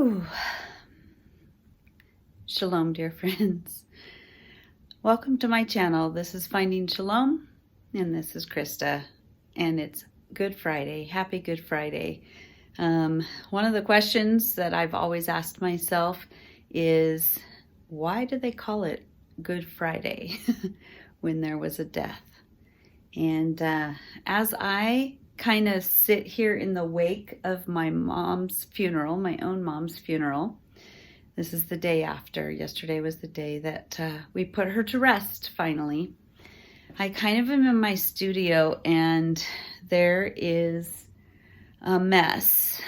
Whew. Shalom, dear friends. Welcome to my channel. This is Finding Shalom, and this is Krista, and it's Good Friday. Happy Good Friday. One of the questions that I've always asked myself is, why do they call it Good Friday when there was a death? And as I kind of sit here in the wake of my mom's funeral, my own mom's funeral. This is the day after. Yesterday was the day that we put her to rest, finally. I kind of am in my studio, and there is a mess.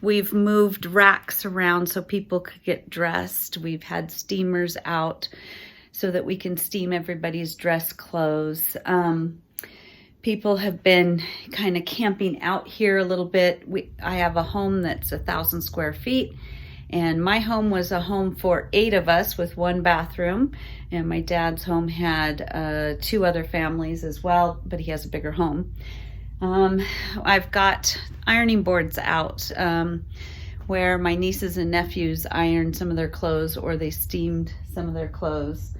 We've moved racks around so people could get dressed. We've had steamers out so that we can steam everybody's dress clothes. People have been kind of camping out here a little bit. I have a home that's 1,000 square feet, and my home was a home for 8 of us with 1 bathroom, and my dad's home had 2 other families as well, but he has a bigger home. I've got ironing boards out where my nieces and nephews ironed some of their clothes, or they steamed some of their clothes.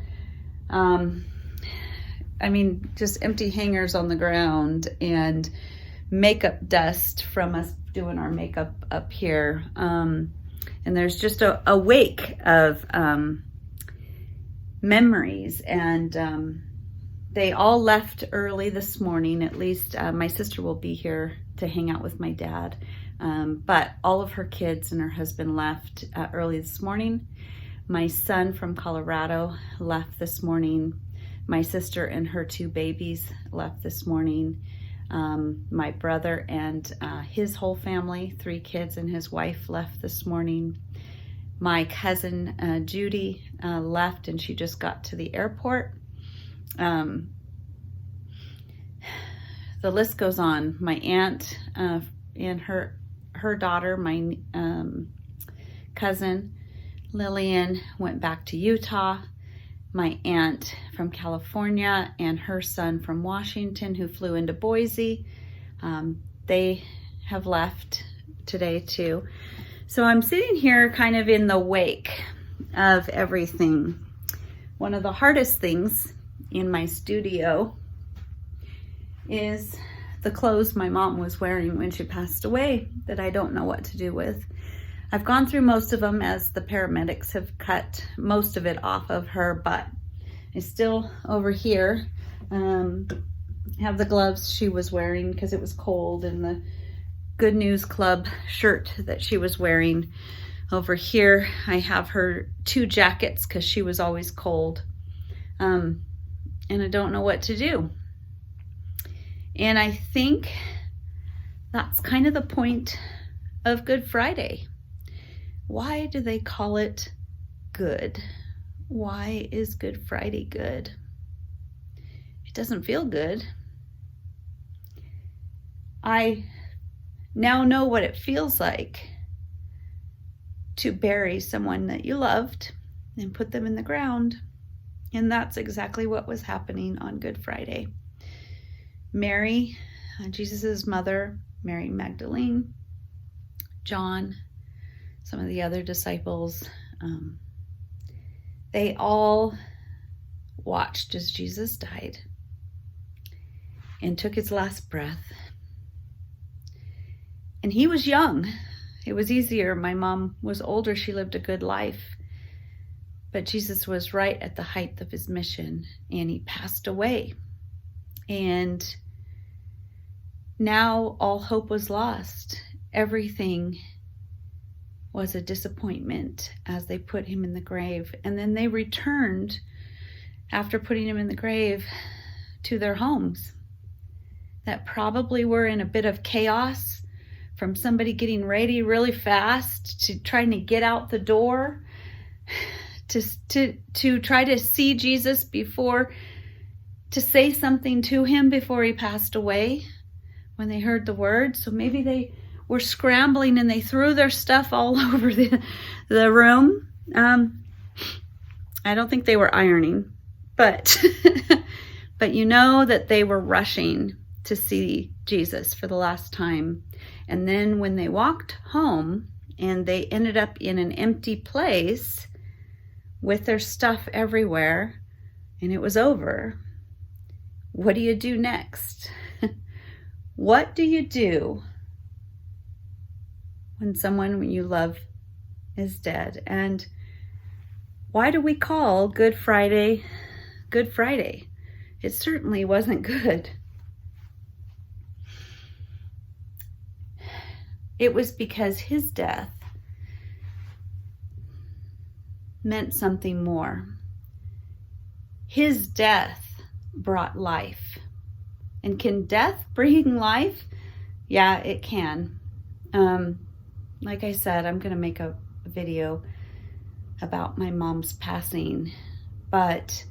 Just empty hangers on the ground and makeup dust from us doing our makeup up here. And there's just a wake of memories. And they all left early this morning. At least my sister will be here to hang out with my dad. But all of her kids and her husband left early this morning. My son from Colorado left this morning. My sister and her 2 babies left this morning. My brother and his whole family, 3 kids and his wife, left this morning. My cousin Judy left, and she just got to the airport. The list goes on. My aunt and her daughter, my cousin Lillian, went back to Utah. My aunt from California and her son from Washington, who flew into Boise, they have left today too. So I'm sitting here kind of in the wake of everything. One of the hardest things in my studio is the clothes my mom was wearing when she passed away that I don't know what to do with. I've gone through most of them as the paramedics have cut most of it off of her, but I still over here have the gloves she was wearing because it was cold, and the Good News Club shirt that she was wearing. Over here I have her 2 jackets because she was always cold, and I don't know what to do. And I think that's kind of the point of Good Friday. Why do they call it good? Why is Good Friday good? It doesn't feel good. I now know what it feels like to bury someone that you loved and put them in the ground. And that's exactly what was happening on Good Friday. Mary, Jesus' mother, Mary Magdalene, John, some of the other disciples, they all watched as Jesus died and took his last breath. And he was young. It was easier. My mom was older. She lived a good life. But Jesus was right at the height of his mission, and he passed away. And now all hope was lost. Everything was a disappointment as they put him in the grave. And then they returned after putting him in the grave to their homes that probably were in a bit of chaos from somebody getting ready really fast to trying to get out the door to try to see Jesus to say something to him before he passed away when they heard the word. So maybe they were scrambling and they threw their stuff all over the room. I don't think they were ironing, but you know that they were rushing to see Jesus for the last time. And then when they walked home and they ended up in an empty place with their stuff everywhere, and it was over. What do you do next? What do you do when someone you love is dead? And why do we call Good Friday Good Friday? It certainly wasn't good. It was because his death meant something more. His death brought life. And can death bring life? Yeah, it can. Like I said, I'm going to make a video about my mom's passing, but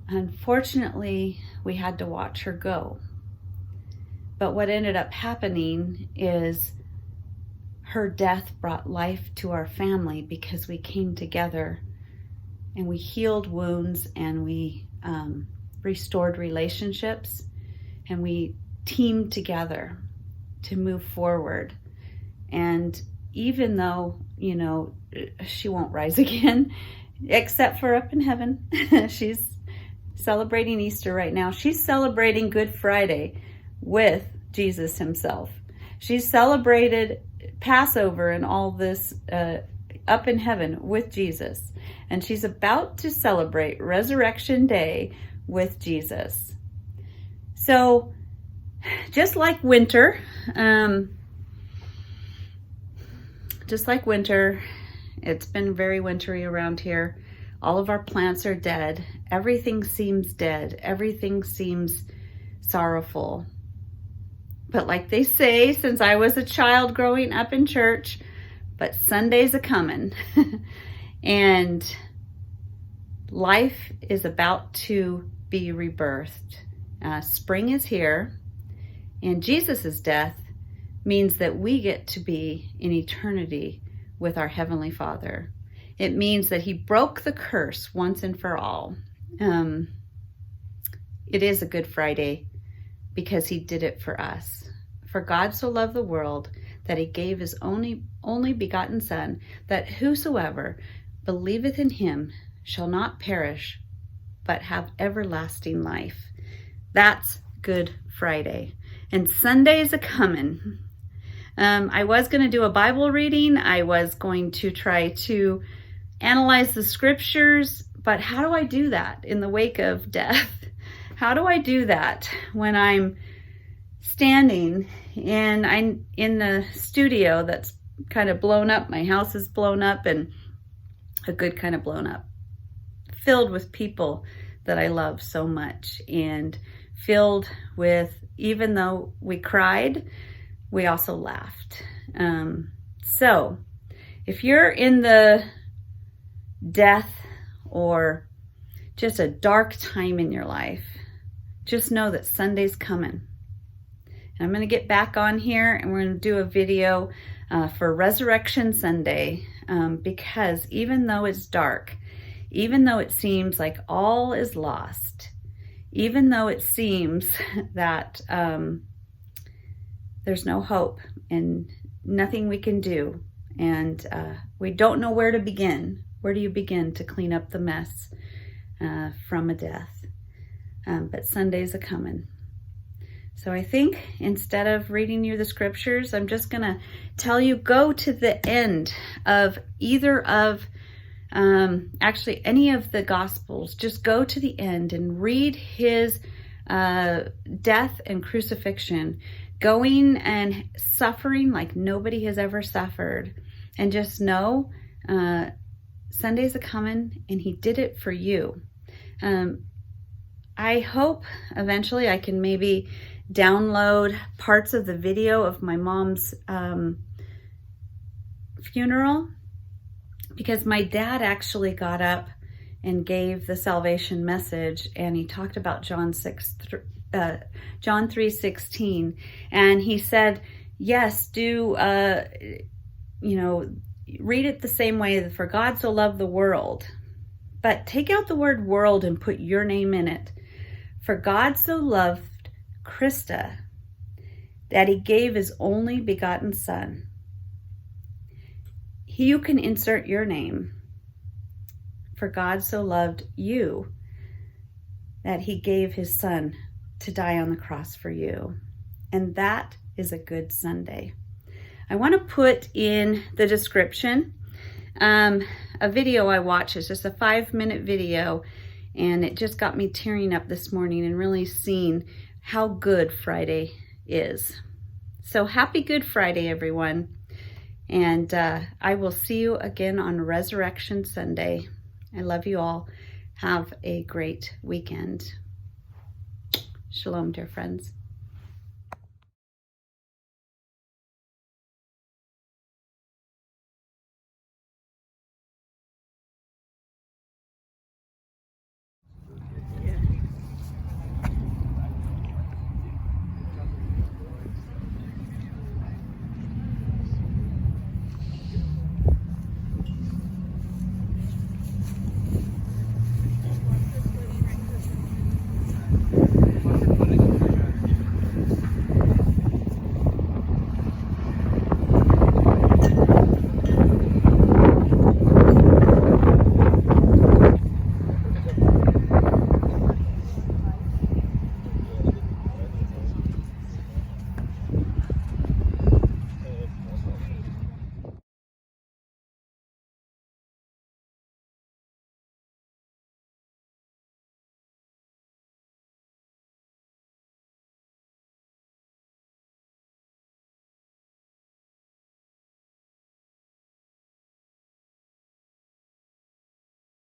unfortunately, we had to watch her go. But what ended up happening is her death brought life to our family because we came together and we healed wounds and we restored relationships and we teamed together to move forward. And even though, you know, she won't rise again, except for up in heaven, she's celebrating Easter right now. She's celebrating Good Friday with Jesus himself. She's celebrated Passover and all this up in heaven with Jesus. And she's about to celebrate Resurrection Day with Jesus. So just like winter, it's been very wintry around here. All of our plants are dead. Everything seems dead. Everything seems sorrowful. But like they say, since I was a child growing up in church, but Sunday's a-coming. And life is about to be rebirthed. Spring is here, and Jesus' death means that we get to be in eternity with our Heavenly Father. It means that he broke the curse once and for all. It is a Good Friday because he did it for us. For God so loved the world that he gave his only begotten Son, that whosoever believeth in him shall not perish, but have everlasting life. That's Good Friday. And Sunday's a-coming. I was going to do a Bible reading. I was going to try to analyze the scriptures, but how do I do that in the wake of death? How do I do that when I'm standing and I'm in the studio that's kind of blown up? My house is blown up, and a good kind of blown up, filled with people that I love so much, and filled with, even though we cried, we also laughed. So if you're in the death or just a dark time in your life, just know that Sunday's coming. And I'm going to get back on here and we're going to do a video for Resurrection Sunday, because even though it's dark, even though it seems like all is lost, even though it seems that there's no hope and nothing we can do, and we don't know where to begin. Where do you begin to clean up the mess from a death? But Sunday's a-coming. So I think instead of reading you the scriptures, I'm just going to tell you, go to the end of either of, actually any of the Gospels. Just go to the end and read his death and crucifixion, going and suffering like nobody has ever suffered. And just know Sunday's a-coming, and he did it for you. I hope eventually I can maybe download parts of the video of my mom's funeral, because my dad actually got up and gave the salvation message, and he talked about John 3:16, and he said, yes, do read it the same way, for God so loved the world, but take out the word world and put your name in it. For God so loved Krista that he gave his only begotten Son, You can insert your name. For God so loved you that he gave his son to die on the cross for you. And that is a good Sunday. I want to put in the description a video I watched. It's just a 5-minute video, and it just got me tearing up this morning and really seeing how good Friday is. So happy Good Friday, everyone. And I will see you again on Resurrection Sunday. I love you all. Have a great weekend. Shalom, dear friends.